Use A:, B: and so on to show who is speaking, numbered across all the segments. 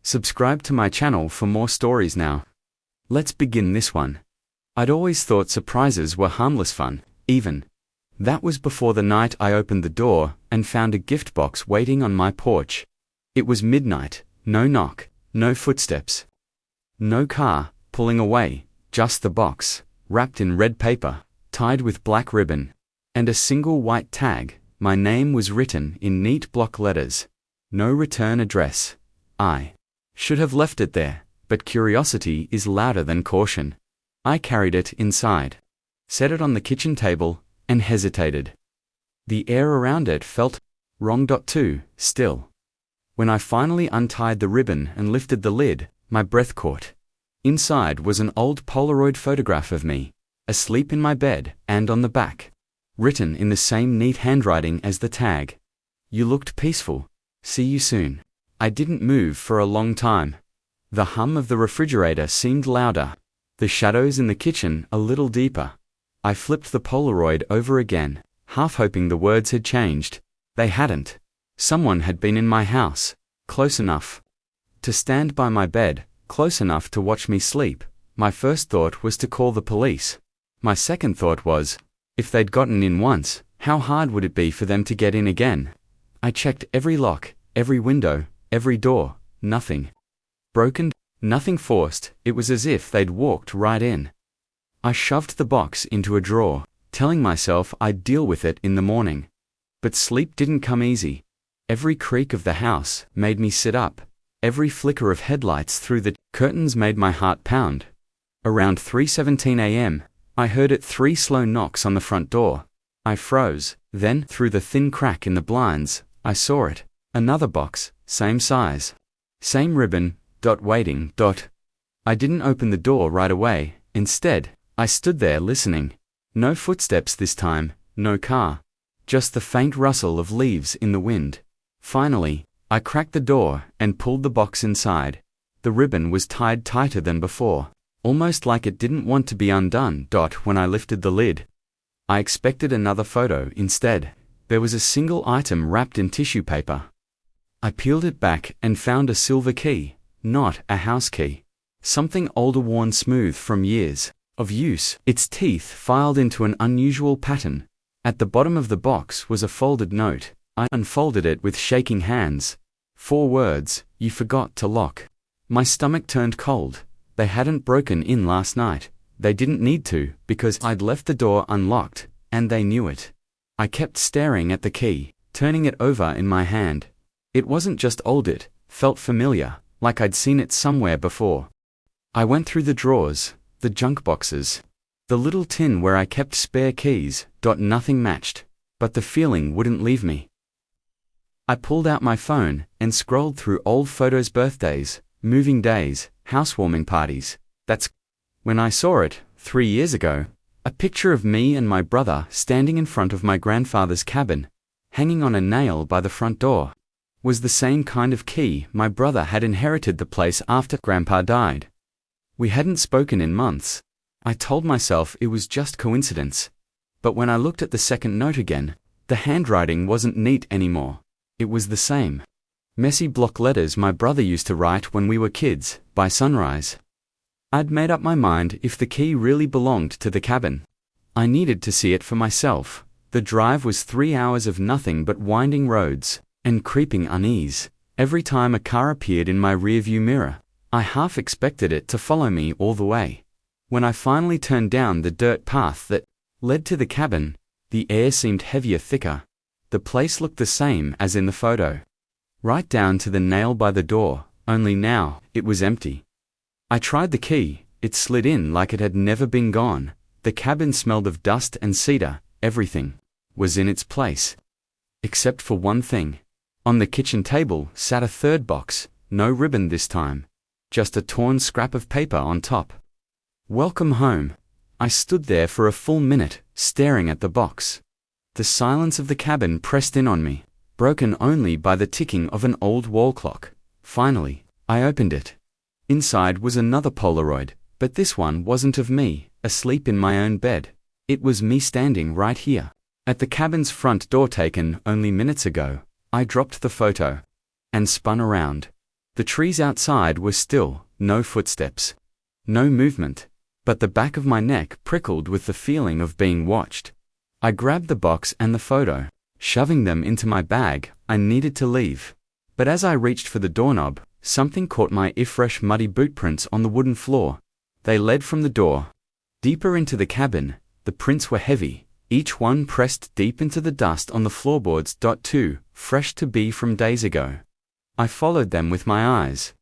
A: Subscribe to my channel for more stories now. Let's begin this one. I'd always thought surprises were harmless fun, even. That was before the night I opened the door and found a gift box waiting on my porch. It was midnight, no knock, no footsteps. No car pulling away, just the box, wrapped in red paper, tied with black ribbon, and a single white tag. My name was written in neat block letters. No return address. I should have left it there, but curiosity is louder than caution. I carried it inside, set it on the kitchen table, and hesitated. The air around it felt wrong. Too still. When I finally untied the ribbon and lifted the lid, my breath caught. Inside was an old Polaroid photograph of me, asleep in my bed, and on the back, written in the same neat handwriting as the tag. You looked peaceful. See you soon. I didn't move for a long time. The hum of the refrigerator seemed louder, the shadows in the kitchen a little deeper. I flipped the Polaroid over again, half hoping the words had changed. They hadn't. Someone had been in my house, close enough to stand by my bed, close enough to watch me sleep. My first thought was to call the police. My second thought was, if they'd gotten in once, how hard would it be for them to get in again? I checked every lock, every window, every door. Nothing broken, nothing forced. It was as if they'd walked right in. I shoved the box into a drawer, telling myself I'd deal with it in the morning. But sleep didn't come easy. Every creak of the house made me sit up. Every flicker of headlights through the curtains made my heart pound. Around 3:17 a.m., I heard it 3 slow knocks on the front door. I froze. Then, through the thin crack in the blinds, I saw it. Another box, same size, same ribbon, waiting. I didn't open the door right away. Instead, I stood there listening. No footsteps this time, no car. Just the faint rustle of leaves in the wind. Finally, I cracked the door and pulled the box inside. The ribbon was tied tighter than before, almost like it didn't want to be undone. When I lifted the lid, I expected another photo. Instead, there was a single item wrapped in tissue paper. I peeled it back and found a silver key, not a house key. Something older, worn smooth from years of use. Its teeth filed into an unusual pattern. At the bottom of the box was a folded note. I unfolded it with shaking hands. 4 words, "You forgot to lock." My stomach turned cold. They hadn't broken in last night. They didn't need to, because I'd left the door unlocked, and they knew it. I kept staring at the key, turning it over in my hand. It wasn't just old, it felt familiar, like I'd seen it somewhere before. I went through the drawers, the junk boxes, the little tin where I kept spare keys. Nothing matched, but the feeling wouldn't leave me. I pulled out my phone and scrolled through old photos, birthdays, moving days, housewarming parties. That's when I saw it, 3 years ago. A picture of me and my brother standing in front of my grandfather's cabin, hanging on a nail by the front door. Was the same kind of key. My brother had inherited the place after Grandpa died. We hadn't spoken in months. I told myself it was just coincidence. But when I looked at the second note again, the handwriting wasn't neat anymore. It was the same messy block letters my brother used to write when we were kids, by sunrise. I'd made up my mind if the key really belonged to the cabin. I needed to see it for myself. The drive was 3 hours of nothing but winding roads and creeping unease. Every time a car appeared in my rearview mirror, I half expected it to follow me all the way. When I finally turned down the dirt path that led to the cabin, the air seemed heavier, thicker. The place looked the same as in the photo, right down to the nail by the door, only now it was empty. I tried the key. It slid in like it had never been gone. The cabin smelled of dust and cedar. Everything was in its place, except for one thing. On the kitchen table sat a third box, no ribbon this time, just a torn scrap of paper on top. Welcome home. I stood there for a full minute, staring at the box. The silence of the cabin pressed in on me, broken only by the ticking of an old wall clock. Finally, I opened it. Inside was another Polaroid, but this one wasn't of me, asleep in my own bed. It was me standing right here, at the cabin's front door, taken only minutes ago. I dropped the photo and spun around. The trees outside were still, no footsteps. No movement. But the back of my neck prickled with the feeling of being watched. I grabbed the box and the photo. Shoving them into my bag, I needed to leave. But as I reached for the doorknob, something caught my fresh muddy boot prints on the wooden floor. They led from the door. Deeper into the cabin, the prints were heavy, each one pressed deep into the dust on the floorboards. Too fresh to be from days ago. I followed them with my eyes.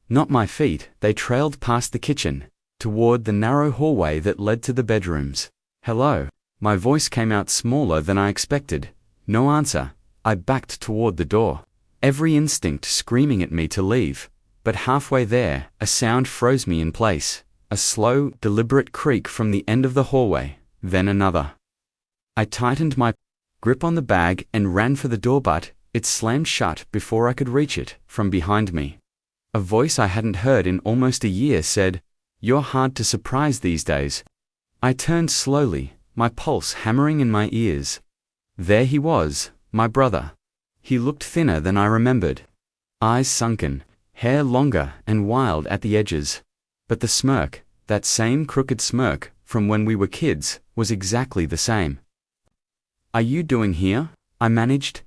A: Not my feet, they trailed past the kitchen, toward the narrow hallway that led to the bedrooms. Hello. My voice came out smaller than I expected. No answer. I backed toward the door, every instinct screaming at me to leave. But halfway there, a sound froze me in place. A slow, deliberate creak from the end of the hallway, then another. I tightened my grip on the bag and ran for the door, but it slammed shut before I could reach it. From behind me, a voice I hadn't heard in almost a year said, "You're hard to surprise these days." I turned slowly, my pulse hammering in my ears. There he was, my brother. He looked thinner than I remembered. Eyes sunken, hair longer and wild at the edges. But the smirk, that same crooked smirk from when we were kids, was exactly the same. "Are you doing here?" I managed.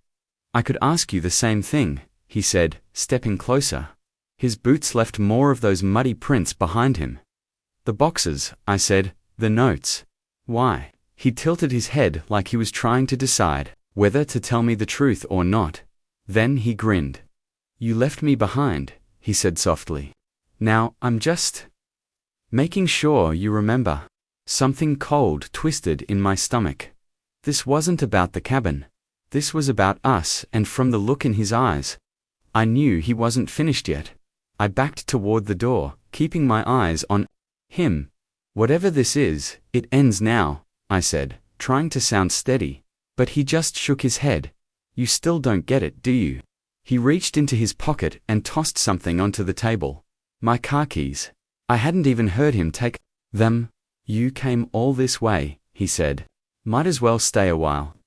A: "I could ask you the same thing," he said, stepping closer. His boots left more of those muddy prints behind him. "The boxes," I said, "the notes." "Why?" He tilted his head like he was trying to decide whether to tell me the truth or not. Then he grinned. "You left me behind," he said softly. "Now, I'm just making sure you remember." Something cold twisted in my stomach. This wasn't about the cabin. This was about us, and from the look in his eyes, I knew he wasn't finished yet. I backed toward the door, keeping my eyes on him. "Whatever this is, it ends now," I said, trying to sound steady. But he just shook his head. "You still don't get it, do you?" He reached into his pocket and tossed something onto the table. My car keys. I hadn't even heard him take them. "You came all this way," he said. "Might as well stay a while."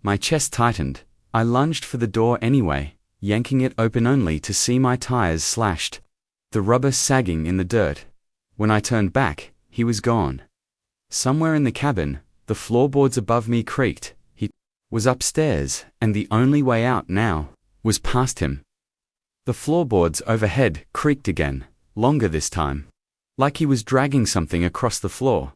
A: My chest tightened. I lunged for the door anyway, yanking it open only to see my tires slashed, the rubber sagging in the dirt. When I turned back, he was gone. Somewhere in the cabin, the floorboards above me creaked. He was upstairs, and the only way out now was past him. The floorboards overhead creaked again, longer this time, like he was dragging something across the floor.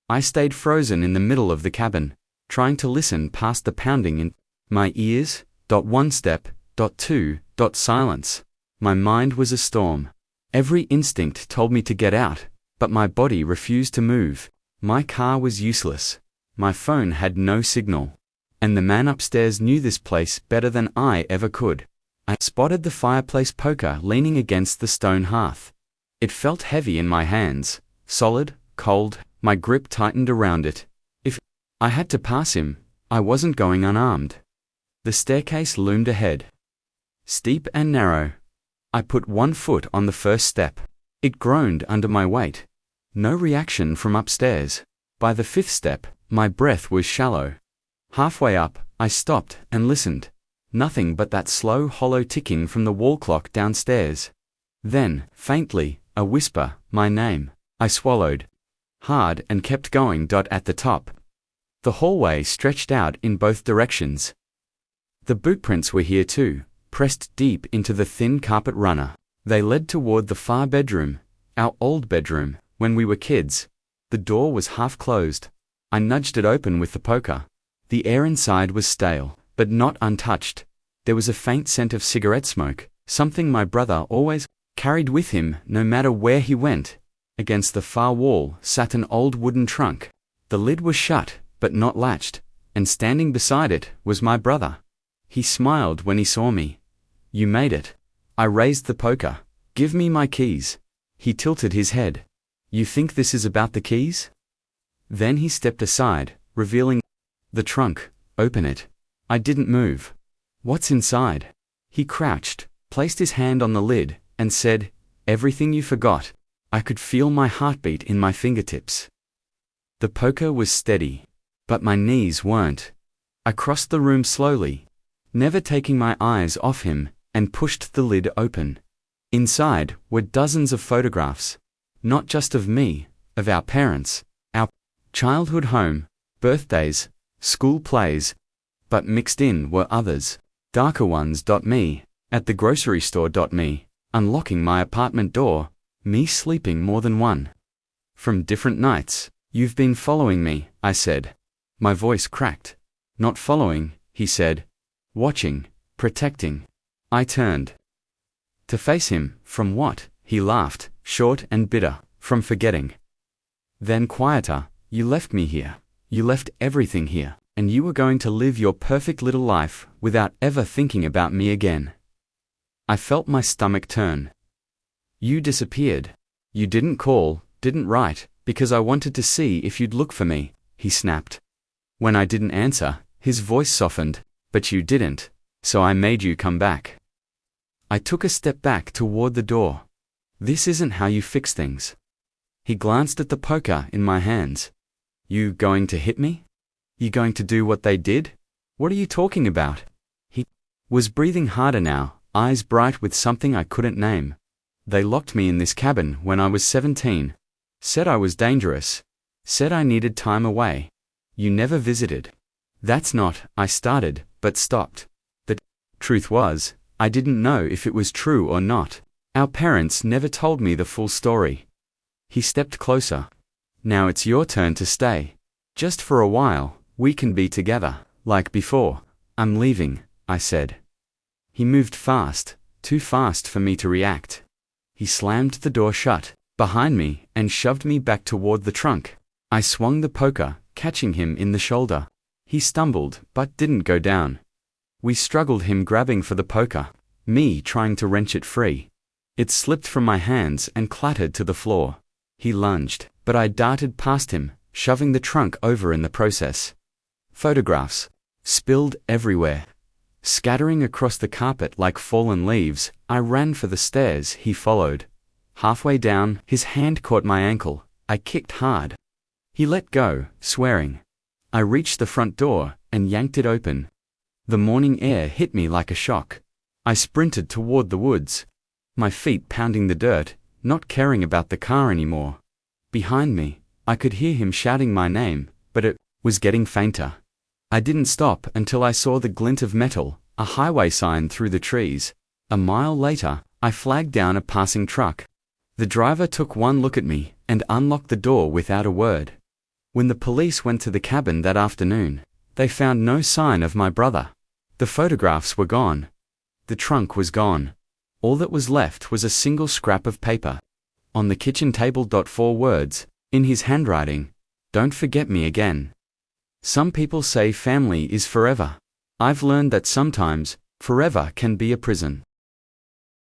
A: I stayed frozen in the middle of the cabin, trying to listen past the pounding in my ears. One step, two, silence. My mind was a storm. Every instinct told me to get out, but my body refused to move. My car was useless. My phone had no signal. And the man upstairs knew this place better than I ever could. I spotted the fireplace poker leaning against the stone hearth. It felt heavy in my hands, solid, cold. My grip tightened around it. If I had to pass him, I wasn't going unarmed. The staircase loomed ahead, steep and narrow. I put one foot on the first step. It groaned under my weight. No reaction from upstairs. By the fifth step, my breath was shallow. Halfway up, I stopped and listened. Nothing but that slow, hollow ticking from the wall clock downstairs. Then, faintly, a whisper, my name. I swallowed hard and kept going. At the top, the hallway stretched out in both directions. The bootprints were here too, pressed deep into the thin carpet runner. They led toward the far bedroom, our old bedroom, when we were kids. The door was half closed. I nudged it open with the poker. The air inside was stale, but not untouched. There was a faint scent of cigarette smoke, something my brother always carried with him no matter where he went. Against the far wall sat an old wooden trunk. The lid was shut, but not latched, and standing beside it was my brother. He smiled when he saw me. "You made it." I raised the poker. "Give me my keys." He tilted his head. "You think this is about the keys?" Then he stepped aside, revealing the trunk. "Open it." I didn't move. "What's inside?" He crouched, placed his hand on the lid, and said, "Everything you forgot." I could feel my heartbeat in my fingertips. The poker was steady, but my knees weren't. I crossed the room slowly, never taking my eyes off him, and pushed the lid open. Inside were dozens of photographs. Not just of me, of our parents, our childhood home, birthdays, school plays, but mixed in were others. Darker ones. Me, at the grocery store. Me, unlocking my apartment door, me sleeping more than one. From different nights. You've been following me, I said. My voice cracked. Not following, he said. Watching, protecting. I turned to face him. From what? He laughed, short and bitter. From forgetting. Then quieter. You left me here. You left everything here, and you were going to live your perfect little life without ever thinking about me again. I felt my stomach turn. You disappeared. You didn't call, didn't write, because I wanted to see if you'd look for me, he snapped. When I didn't answer, his voice softened. But you didn't, so I made you come back. I took a step back toward the door. This isn't how you fix things. He glanced at the poker in my hands. You going to hit me? You going to do what they did? What are you talking about? He was breathing harder now, eyes bright with something I couldn't name. They locked me in this cabin when I was 17. Said I was dangerous. Said I needed time away. You never visited. That's not, I started, but stopped. The truth was, I didn't know if it was true or not. Our parents never told me the full story. He stepped closer. Now it's your turn to stay. Just for a while, we can be together, like before. I'm leaving, I said. He moved fast, too fast for me to react. He slammed the door shut behind me and shoved me back toward the trunk. I swung the poker, catching him in the shoulder. He stumbled, but didn't go down. We struggled, him grabbing for the poker, me trying to wrench it free. It slipped from my hands and clattered to the floor. He lunged, but I darted past him, shoving the trunk over in the process. Photographs spilled everywhere. Scattering across the carpet like fallen leaves, I ran for the stairs. He followed. Halfway down, his hand caught my ankle. I kicked hard. He let go, swearing. I reached the front door and yanked it open. The morning air hit me like a shock. I sprinted toward the woods, my feet pounding the dirt, not caring about the car anymore. Behind me, I could hear him shouting my name, but it was getting fainter. I didn't stop until I saw the glint of metal, a highway sign through the trees. A mile later, I flagged down a passing truck. The driver took one look at me and unlocked the door without a word. When the police went to the cabin that afternoon, they found no sign of my brother. The photographs were gone. The trunk was gone. All that was left was a single scrap of paper. On the kitchen table. 4 words, in his handwriting: "Don't forget me again." Some people say family is forever. I've learned that sometimes, forever can be a prison.